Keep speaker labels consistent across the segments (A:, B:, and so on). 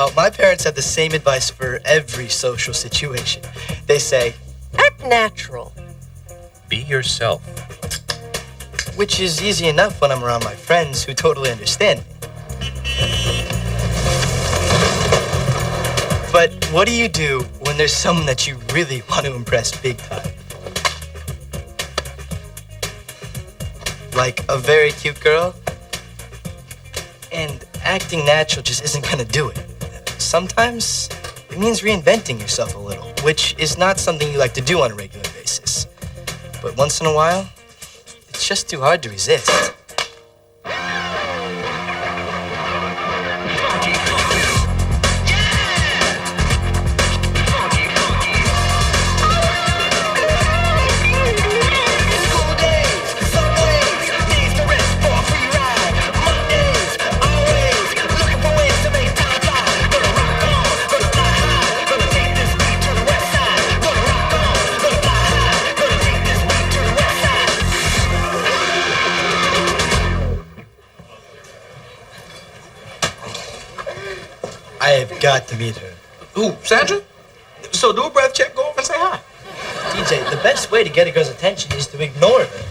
A: Well, my parents have the same advice for every social situation. They say,
B: act natural.
C: Be yourself.
A: which is easy enough when I'm around my friends who totally understand me. But what do you do when there's someone that you really want to impress big time? Like a very cute girl? And acting natural just isn't gonna do it. Sometimes it means reinventing yourself a little, which is not something you like to do on a regular basis. But once in a while, it's just too hard to resist. I have got to meet her.
D: Who, Sandra? So do a breath check, go over and say hi.
A: DJ, the best way to get a girl's attention is to ignore her.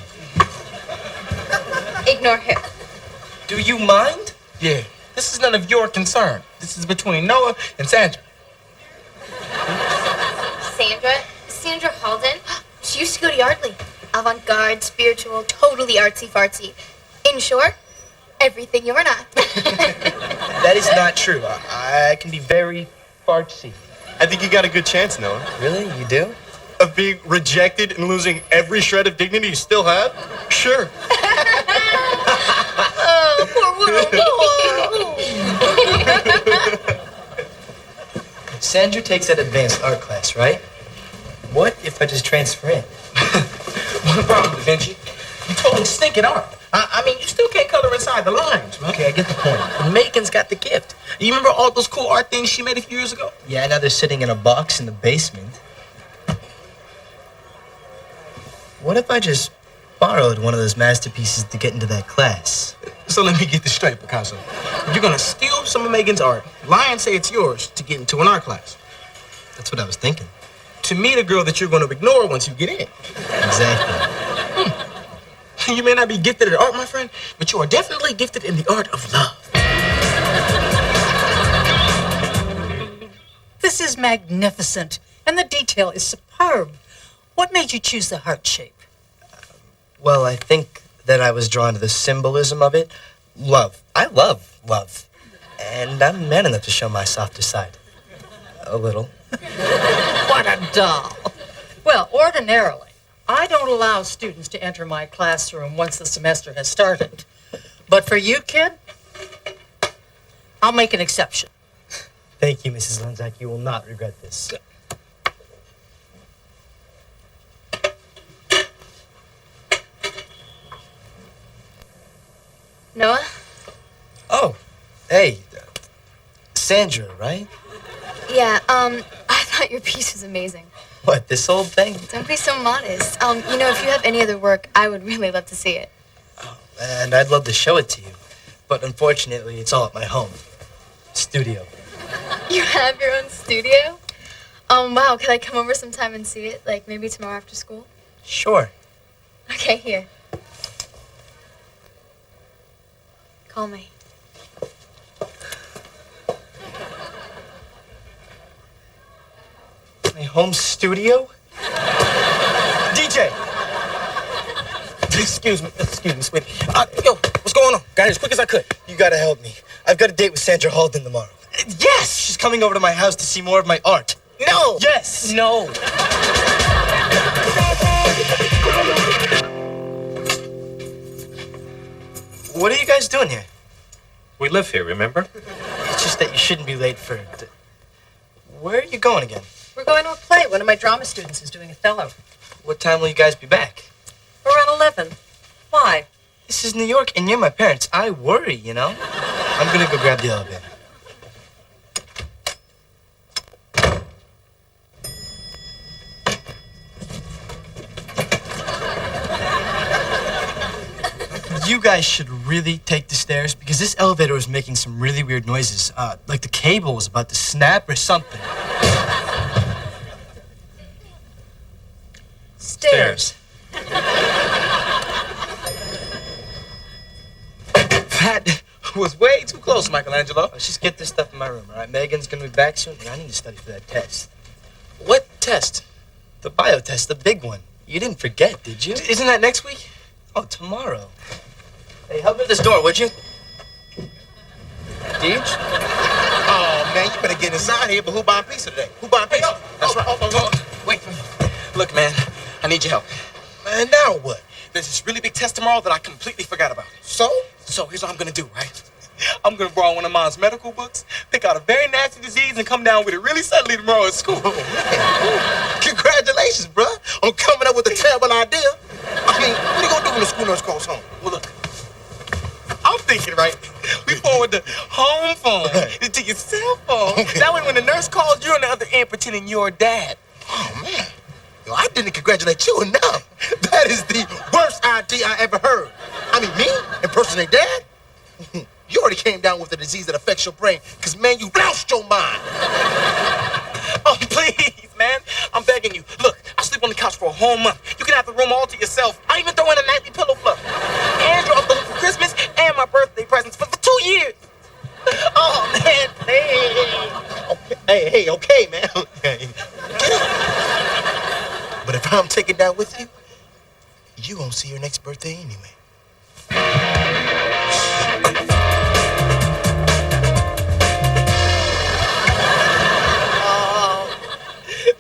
E: Ignore her.
A: Do you mind?
D: Yeah, this is none of your concern. This is between Noah and Sandra.
E: Sandra Halden. She used to go to Yardley. Avant-garde, spiritual, totally artsy-fartsy. In short, everything you're not.
A: That is not true. I can be very fartsy.
F: I think you got a good chance, Noah.
A: Really? You do?
F: Of being rejected and losing every shred of dignity you still have? Sure.
E: Oh, poor little boy.
A: Sandra takes that advanced art class, right? What if I just transfer in?
D: What problem, Da Vinci? You totally stink at art. I mean, you still can't color inside the lines, man.
A: Okay, I get the point.
D: But Megan's got the gift. You remember all those cool art things she made a few years ago?
A: Yeah, now they're sitting in a box in the basement. What if I just borrowed one of those masterpieces to get into that class?
D: So let me get this straight, Picasso. You're gonna steal some of Megan's art, lie and say it's yours to get into an art class.
A: That's what I was thinking.
D: To meet a girl that you're gonna ignore once you get in.
A: Exactly.
D: You may not be gifted at art, my friend, but you are definitely gifted in the art of love.
B: This is magnificent, and the detail is superb. What made you choose the heart shape?
A: Well, I think that I was drawn to the symbolism of it. Love. I love love. And I'm man enough to show my softer side. A little.
B: What a doll. Well, ordinarily, I don't allow students to enter my classroom once the semester has started. But for you, kid, I'll make an exception.
A: Thank you, Mrs. Lenzak. You will not regret this.
E: Noah?
A: Oh, hey. Sandra, right?
E: Yeah, I thought your piece was amazing.
A: What, this old thing?
E: Don't be so modest. If you have any other work, I would really love to see it.
A: Oh, and I'd love to show it to you. But unfortunately, it's all at my home. Studio.
E: You have your own studio? Wow, could I come over sometime and see it? Like, maybe tomorrow after school?
A: Sure.
E: Okay, here. Call me.
A: My home studio? DJ!
D: Excuse me, sweetie. Yo, what's going on? Got here as quick as I could.
A: You gotta help me. I've got a date with Sandra Halden tomorrow.
D: Yes!
A: She's coming over to my house to see more of my art.
D: No!
A: Yes!
D: No.
A: What are you guys doing here?
C: We live here, remember?
A: It's just that you shouldn't be late for... Where are you going again?
B: We're going to a play. One of my drama students is doing Othello.
A: What time will you guys be back?
B: Around 11. Why?
A: This is New York, and you're my parents. I worry, you know? I'm gonna go grab the elevator. you guys should really take the stairs because this elevator is making some really weird noises. Like the cable is about to snap or something.
B: Stairs.
D: That was way too close, Michelangelo.
A: Let's just get this stuff in my room, all right? Megan's gonna be back soon, and I need to study for that test.
D: What test?
A: The bio test, the big one. You didn't forget, did you?
D: Isn't that next week?
A: Oh, tomorrow. Hey, help me with this door, would you? Deej?
D: Oh, man, you better get inside here, but who buying pizza today? Who buying pizza? That's right. Wait for me. Look, man, I need your help. Man, now what? There's this really big test tomorrow that I completely forgot about. So here's what I'm gonna do, right? I'm gonna borrow one of Mom's medical books, pick out a very nasty disease, and come down with it really suddenly tomorrow at school. Congratulations, bruh, on coming up with a terrible idea. I mean, what are you gonna do when the school nurse calls home? Well, look, I'm thinking, right? We forward the home phone to your cell phone. Okay. That way, when the nurse calls, you're on the other end pretending you're dad. Oh, man. Yo, I didn't congratulate you enough. That is the worst idea I ever heard. I mean, me impersonate dad? You already came down with a disease that affects your brain, because, man, you lost your mind. Oh, please, man. I'm begging you. Look, I sleep on the couch for a whole month. You can have the room all to yourself. I even throw in a nightly pillow fluff. And you're up the hook for Christmas and my birthday presents for 2 years. Oh, man, hey, okay, man. Okay. But if I'm taken down with you, you won't see your next birthday anyway. Oh,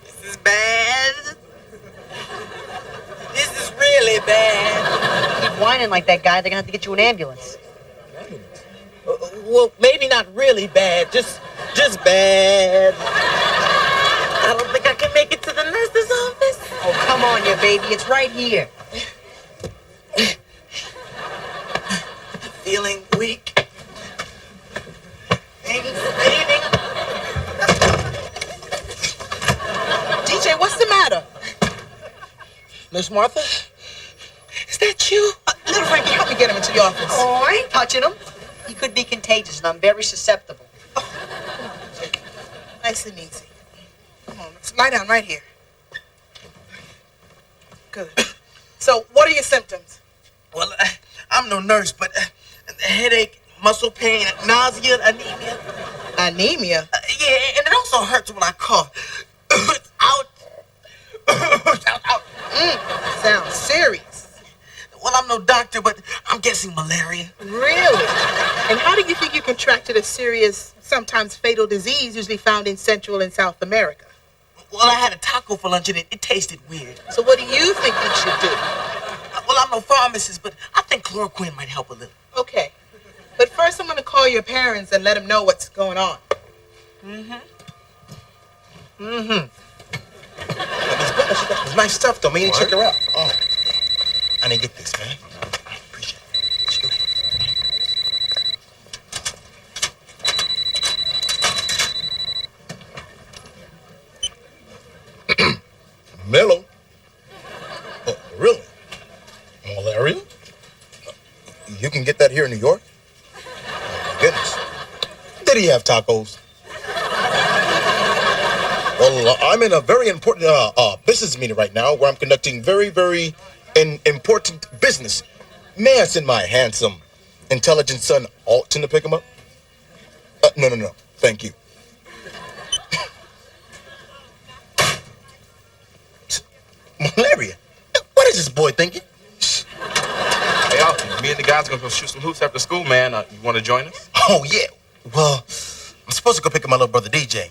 D: this is bad. This is really bad.
G: Keep whining like that guy, they're gonna have to get you an ambulance.
D: Well, maybe not really bad, just bad. I don't think I can make it to the nurse's office.
G: Oh, come on, you baby, it's right here.
D: Feeling weak. DJ, what's the matter? Miss Martha? Is that you? Little Frankie, help me get him into the office.
G: Oh, I ain't touching him. He could be contagious, and I'm very susceptible.
H: Nice and easy. Come on, let's lie down right here. Good. So, what are your symptoms?
D: Well, I'm no nurse, but headache, muscle pain, nausea, anemia.
H: Anemia?
D: Yeah, and it also hurts when I cough. It's out. Out.
H: Sounds serious.
D: Well, I'm no doctor, but I'm guessing malaria.
H: Really? And how do you think you contracted a serious, sometimes fatal disease usually found in Central and South America?
D: Well, I had a taco for lunch and it tasted weird.
H: So what do you think we should do?
D: Well, I'm no pharmacist, but I think chloroquine might help a little.
H: Okay. But first I'm going to call your parents and let them know what's going on.
D: It's nice stuff, though. Man, check her out. Oh, I didn't get this, man. I appreciate it. Go ahead.
F: Mellow? Oh, really? Malaria? You can get that here in New York? Oh, my goodness. Did he have tacos? Well, I'm in a very important business meeting right now where I'm conducting very, very important business. May I send my handsome, intelligent son Alton to pick him up? No. Thank you.
D: Malaria? What is this boy thinking?
I: Hey, Alton, me and the guys are gonna go shoot some hoops after school, man. You want to join us?
D: Oh, yeah. Well, I'm supposed to go pick up my little brother DJ.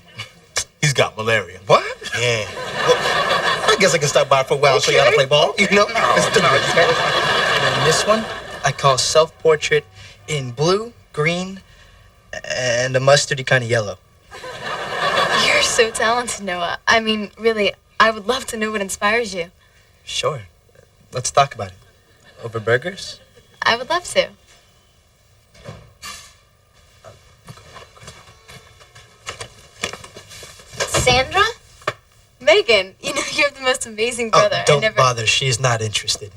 D: He's got malaria.
I: What?
D: Yeah. Well, I guess I can stop by for a while and show you how to play ball. You know? Let's do it.
A: And this one, I call self-portrait in blue, green, and a mustardy kind of yellow.
E: You're so talented, Noah. I mean, really, I would love to know what inspires you.
A: Sure. Let's talk about it. Over burgers?
E: I would love to. Sandra? Megan, you know, you have the most amazing brother.
A: Oh, don't bother. She is not interested.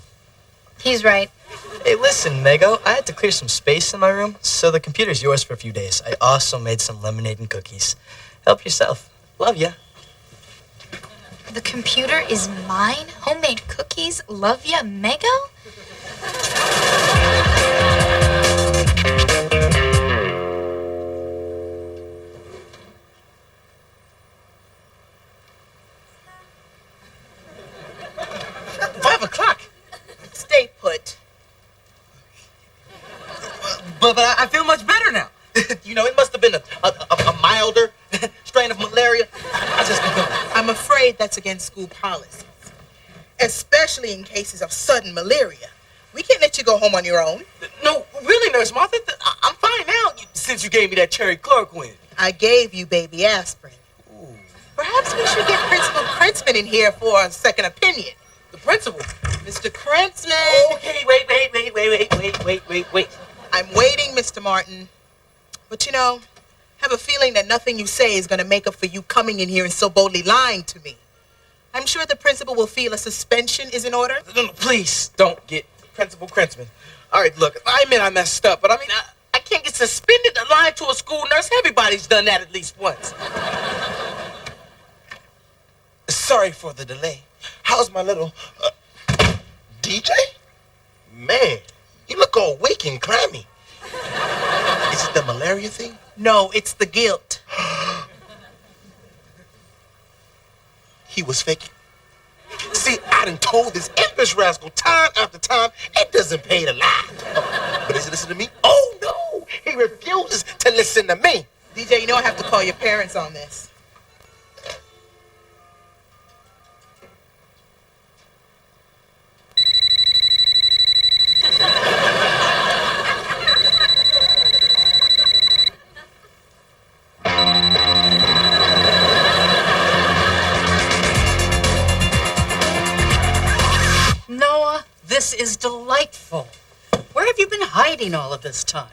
E: He's right.
A: Hey, listen, Mego, I had to clear some space in my room, so the computer's yours for a few days. I also made some lemonade and cookies. Help yourself. Love ya.
E: The computer is mine? Homemade cookies? Love ya, Mego?
D: 5 o'clock.
H: Stay put.
D: But I feel much better now. You know, it must have been a milder strain of malaria. I just been going.
H: I'm afraid that's against school policies, especially in cases of sudden malaria. We can't let you go home on your own.
D: No, really, Nurse Martha, I'm fine now since you gave me that cherry chloroquine.
H: I gave you baby aspirin.
D: Ooh.
H: Perhaps we should get Principal Krentzman in here for a second opinion.
D: The principal.
H: Mr. Krentzman!
D: Okay, wait.
H: I'm waiting, Mr. Martin. But you know, I have a feeling that nothing you say is going to make up for you coming in here and so boldly lying to me. I'm sure the principal will feel a suspension is in order.
D: No, please don't get Principal Krentzman. All right, look, I admit I messed up, but I mean, I can't get suspended lying to a school nurse. Everybody's done that at least once. Sorry for the delay. How's my little
F: DJ? Man, you look all weak and clammy. Is it the malaria thing?
H: No, it's the guilt.
F: He was faking. See, I done told this impish rascal time after time, it doesn't pay to lie. But does he listen to me? Oh, no. He refuses to listen to me.
H: DJ, you know I have to call your parents on this.
B: Noah, this is delightful. Where have you been hiding all of this time?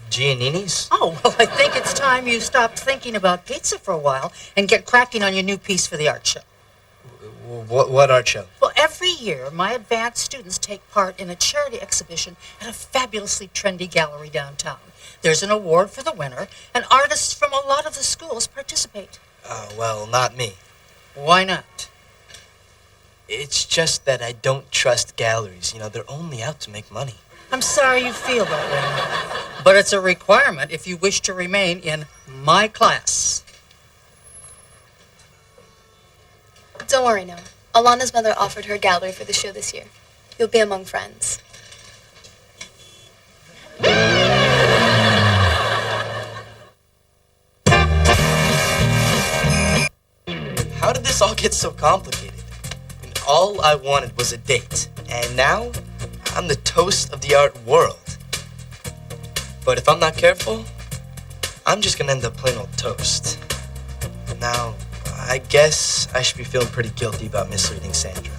A: Giannini's?
B: Oh, well, I think it's time you stopped thinking about pizza for a while and get cracking on your new piece for the art show.
A: What art show?
B: Well, every year, my advanced students take part in a charity exhibition at a fabulously trendy gallery downtown. There's an award for the winner, and artists from a lot of the schools participate.
A: Well, not me.
B: Why not?
A: It's just that I don't trust galleries. You know, they're only out to make money.
B: I'm sorry you feel that way, but it's a requirement if you wish to remain in my class.
E: Don't worry, Noah. Alana's mother offered her a gallery for the show this year. You'll be among friends.
A: How did this all get so complicated? I mean, all I wanted was a date, and now I'm the toast of the art world. But if I'm not careful, I'm just gonna end up plain old toast. Now, I guess I should be feeling pretty guilty about misleading Sandra.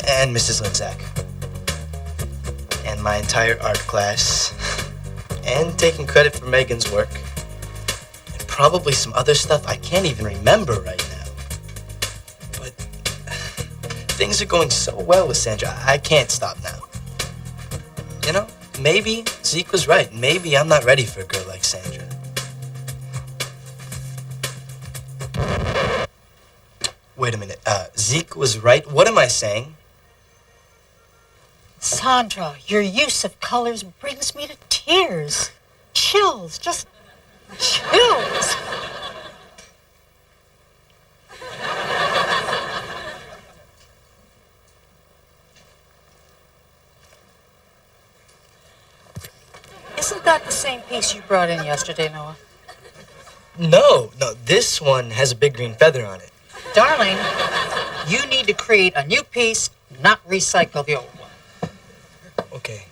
A: And Mrs. Linzak. And my entire art class. And taking credit for Megan's work. And probably some other stuff I can't even remember right now. But things are going so well with Sandra, I can't stop now. You know, maybe Zeke was right. Maybe I'm not ready for a girl like Sandra. Wait a minute. Zeke was right. What am I saying?
B: Sandra, your use of colors brings me to tears. Chills, just chills. Isn't that the same piece you brought in yesterday, Noah?
A: No, this one has a big green feather on it.
B: Darling, you need to create a new piece, not recycle the old one.
A: Okay.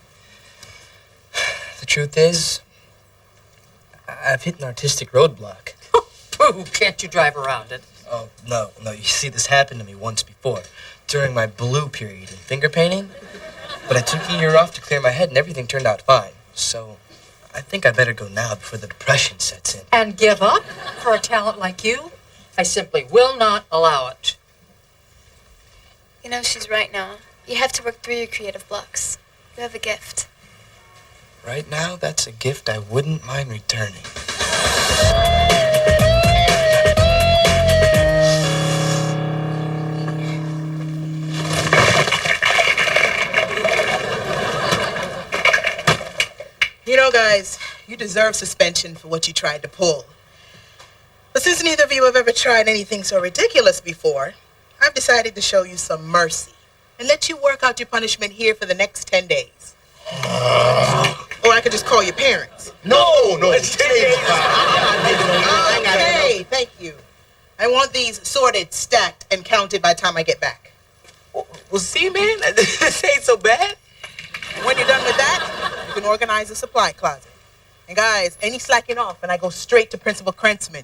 A: The truth is, I've hit an artistic roadblock.
B: Pooh, can't you drive around it?
A: Oh, no. You see, this happened to me once before, during my blue period in finger painting. But I took a year off to clear my head, and everything turned out fine. So I think I better go now before the depression sets in.
B: And give up for a talent like you? I simply will not allow it.
E: You know, she's right, Noah. You have to work through your creative blocks. You have a gift.
A: Right now, that's a gift I wouldn't mind returning.
H: You know, guys, you deserve suspension for what you tried to pull. But since neither of you have ever tried anything so ridiculous before, I've decided to show you some mercy and let you work out your punishment here for the next 10 days. Or I could just call your parents.
F: No, it's 10 days.
H: Okay, thank you. I want these sorted, stacked, and counted by the time I get back.
D: Well, see, man, this ain't so bad.
H: When you're done with that, you can organize a supply closet. And guys, any slacking off, and I go straight to Principal Krentzman.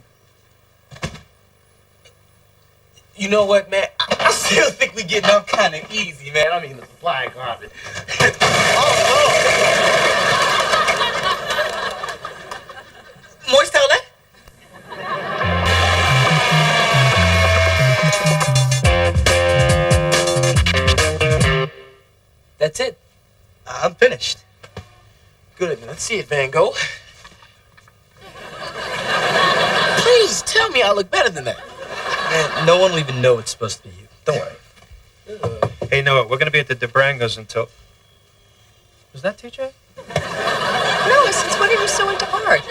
D: You know what, man? I still think we getting up kind of easy, man. I mean, the supply closet. Moist tell that? That's it.
A: I'm finished.
D: Good. Let's see it, Van Gogh. Please tell me I look better than that.
A: Man, no one will even know it's supposed to be you. Don't worry.
C: Hey, Noah, we're going to be at the DeBrangos until... Was that TJ?
B: No, since when are you so into art?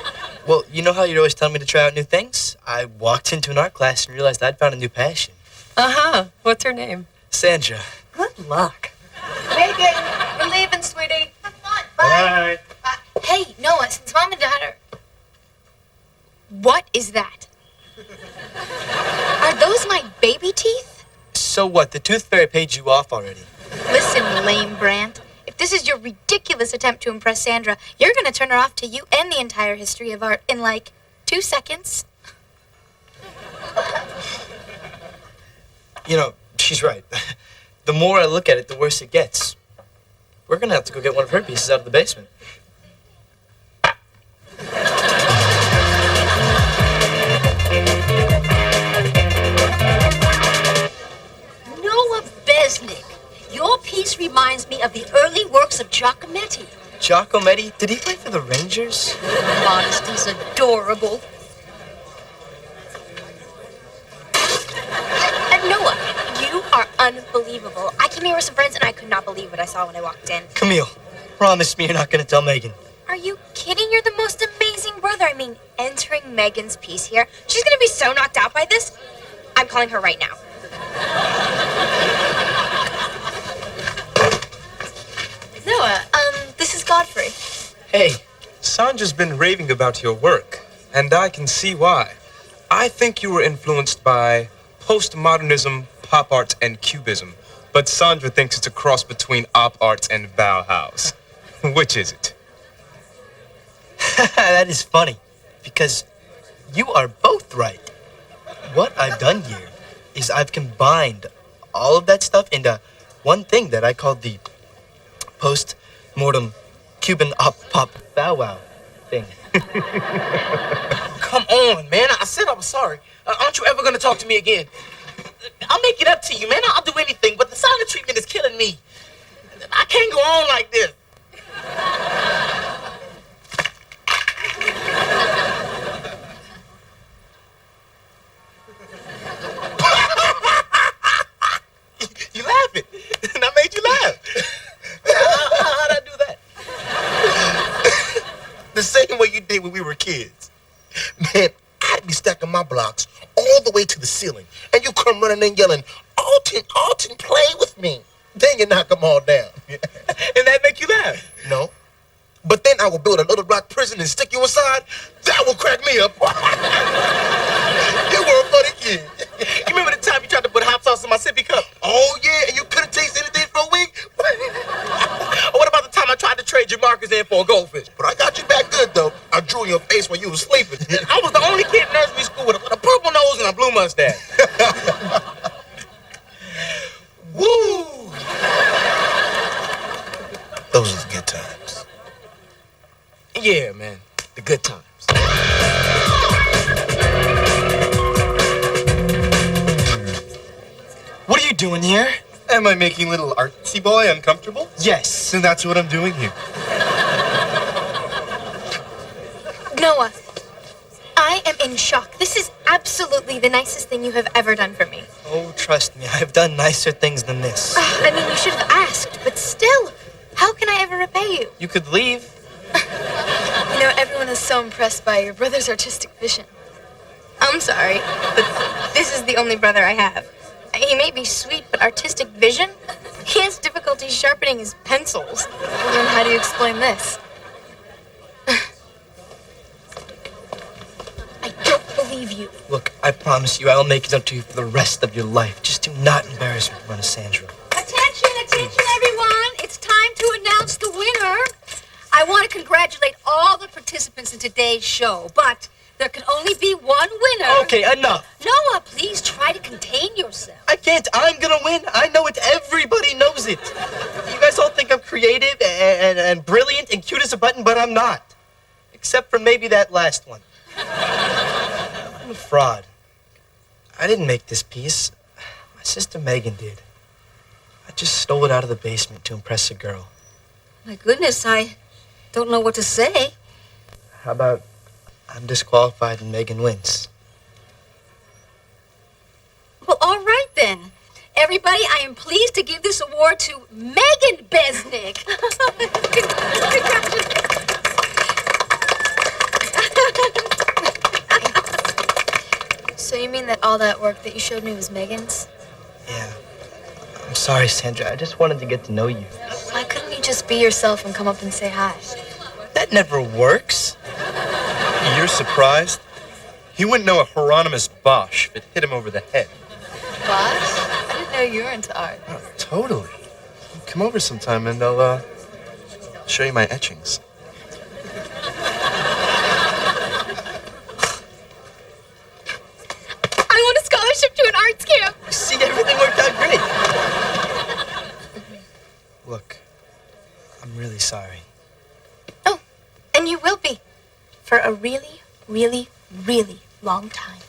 A: Well, you know how you're always telling me to try out new things? I walked into an art class and realized I'd found a new passion.
B: Uh-huh. What's her name?
A: Sandra.
B: Good luck.
E: Megan, we're leaving, sweetie. Have fun.
C: Bye.
E: Hey, Noah, since Mom and Dad are... What is that? Are those my baby teeth?
A: So what? The tooth fairy paid you off already.
E: Listen, lame Brant. If this is your ridiculous attempt to impress Sandra, you're going to turn her off to you and the entire history of art in, like, 2 seconds.
A: You know, she's right. The more I look at it, the worse it gets. We're gonna have to go get one of her pieces out of the basement.
J: Noah Besnick, your piece reminds me of the early works of Giacometti.
A: Giacometti? Did he play for the Rangers?
J: Modesty's adorable. And Noah, you are unbelievable. I came here with some friends and I could not believe what I saw when I walked in.
A: Camille, promise me you're not gonna tell Megan.
J: Are you kidding? You're the most amazing brother. I mean, entering Megan's piece here. She's gonna be so knocked out by this. I'm calling her right now.
E: Noah, this is Godfrey.
K: Hey, Sandra's been raving about your work, and I can see why. I think you were influenced by postmodernism, pop art, and cubism, but Sandra thinks it's a cross between op art and Bauhaus. Which is it?
A: That is funny, because you are both right. What I've done here is I've combined all of that stuff into one thing that I call the post-mortem Cuban op-pop bow-wow thing.
D: Come on, man. I said I was sorry. Aren't you ever going to talk to me again? I'll make it up to you, man. I'll do anything, but the silent treatment is killing me. I can't go on like this. You laughing, and I made you laugh. How'd I do that?
F: The same way you did when we were kids. Man, I'd be stacking my blocks all the way to the ceiling, and you come running and yelling, Alton, play with me. Then you knock them all down.
D: And that make you laugh?
F: No. But then I will build a little rock prison and stick you inside. That will crack me up. You were a funny kid.
D: You remember the time you tried to put hot sauce in my sippy cup?
F: Oh, yeah, and you couldn't taste anything for a week?
D: Or what about the time I tried to trade your markers in for a goldfish?
F: But I got you back good, though. I drew in your face while you were sleeping.
D: I was the only kid in nursery school with a purple nose and a blue mustache.
F: Woo! Those are the good times.
D: Yeah, man. The good times.
A: What are you doing here?
D: Am I making little artsy boy uncomfortable?
A: Yes.
D: And that's what I'm doing here.
E: Noah, I am in shock. This is absolutely the nicest thing you have ever done for me.
A: Oh, trust me, I've done nicer things than this.
E: I mean, you should have asked, but still, how can I ever repay you?
A: You could leave.
E: You know, everyone is so impressed by your brother's artistic vision. I'm sorry, but this is the only brother I have. He may be sweet, but artistic vision? He has difficulty sharpening his pencils. Well, then how do you explain this? I don't believe you.
A: Look, I promise you, I'll make it up to you for the rest of your life. Just do not embarrass me in front of Sandra.
L: Attention, everyone. It's time to announce the winner. I want to congratulate all the participants in today's show, but there can only be one winner.
A: Okay, enough.
L: Noah, please try to contain yourself.
A: I can't. I'm gonna win. I know it. Everybody knows it. You guys all think I'm creative and brilliant and cute as a button, but I'm not. Except for maybe that last one. I'm a fraud. I didn't make this piece. My sister Megan did. I just stole it out of the basement to impress a girl.
L: My goodness, I don't know what to say.
A: How about I'm disqualified and Megan wins?
L: Well, all right then. Everybody, I am pleased to give this award to Megan Besnick.
E: So you mean that all that work that you showed me was Megan's?
A: Yeah. I'm sorry, Sandra. I just wanted to get to know you.
E: Why couldn't you just be yourself and come up and say hi?
A: That never works.
C: You're surprised? He wouldn't know a Hieronymus Bosch if it hit him over the head.
E: Bosh? I didn't know you were into art.
C: Oh, totally. Come over sometime and I'll show you my etchings.
E: I want a scholarship to an arts camp.
A: See, everything worked out great. Look, I'm really sorry.
E: Oh, and you will be. For a really, really, really long time.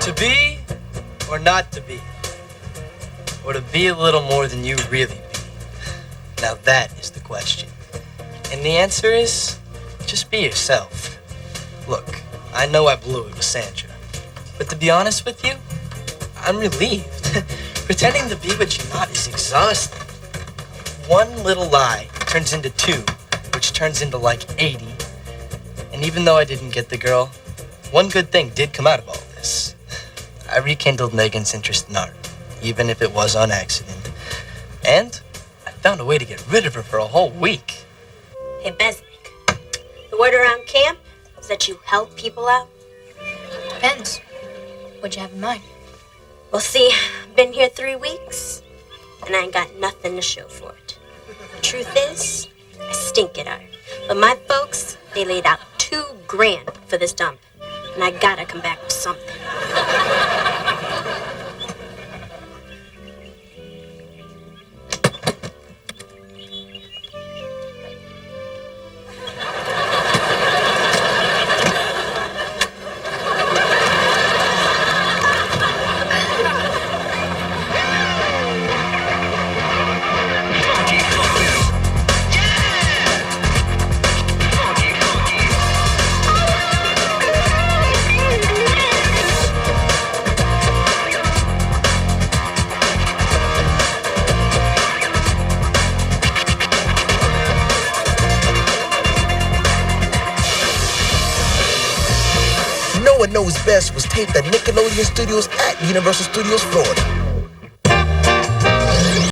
A: To be or not to be? Or to be a little more than you really be? Now that is the question. And the answer is, just be yourself. Look, I know I blew it with Sandra. But to be honest with you, I'm relieved. Pretending to be what you're not is exhausting. One little lie turns into two, which turns into like 80. And even though I didn't get the girl, one good thing did come out of all this. I rekindled Megan's interest in art, even if it was on accident. And I found a way to get rid of her for a whole week.
M: Hey, Besnick, the word around camp is that you help people out?
E: Depends. What'd you have in mind?
M: Well, see, I've been here 3 weeks, and I ain't got nothing to show for it. The truth is, I stink at art. But my folks, they laid out $2 grand for this dump, and I gotta come back with something.
F: Knows Best was taped at Nickelodeon Studios at Universal Studios, Florida.